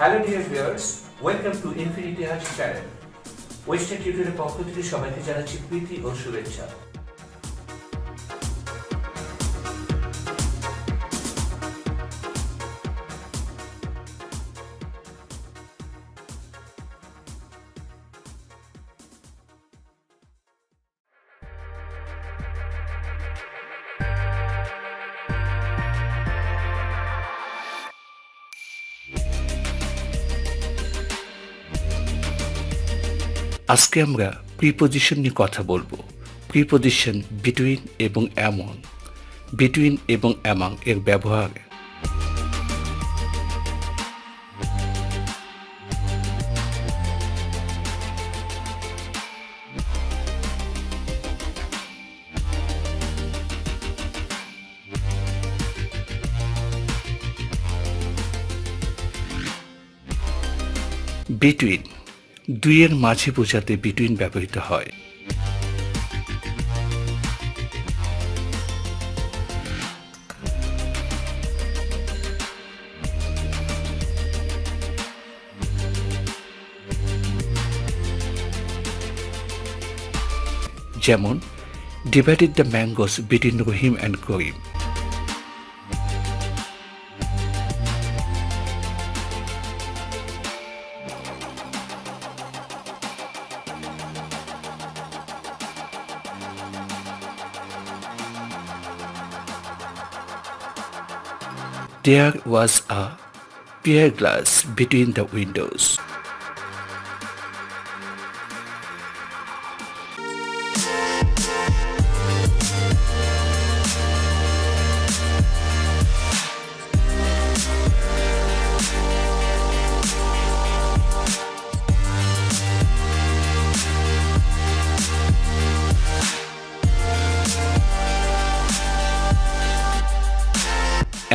Hello dear viewers, welcome to infinity hers channel. Western টিউটোরিয়ালের পক্ষ থেকে সবাইকে জানাচ্ছি প্রীতি ও শুভেচ্ছা। আজকে আমরা প্রিপোজিশন নিয়ে কথা বলবো। প্রিপোজিশন বিটুইন এবং অ্যামং। বিটুইন এবং অ্যামং এর ব্যবহার। বিটুইন দুইয়ের মাঝে বোঝাতে বিটুইন ব্যবহৃত হয়। যেমন divided the mangoes between Rahim and Karim. There was a pier glass between the windows.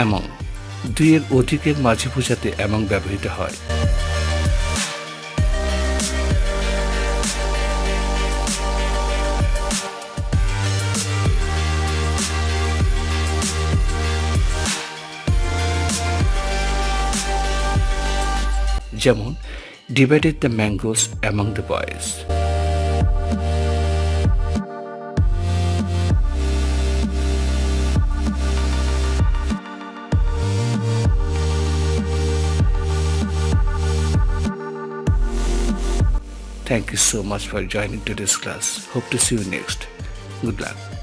Among দুইয়ের অধিকের মাঝে বোঝাতে অ্যামং ব্যবহৃত হয়। যেমন divided the mangoes among the boys. Thank you so much for joining today's class. Hope to see you next. Good luck.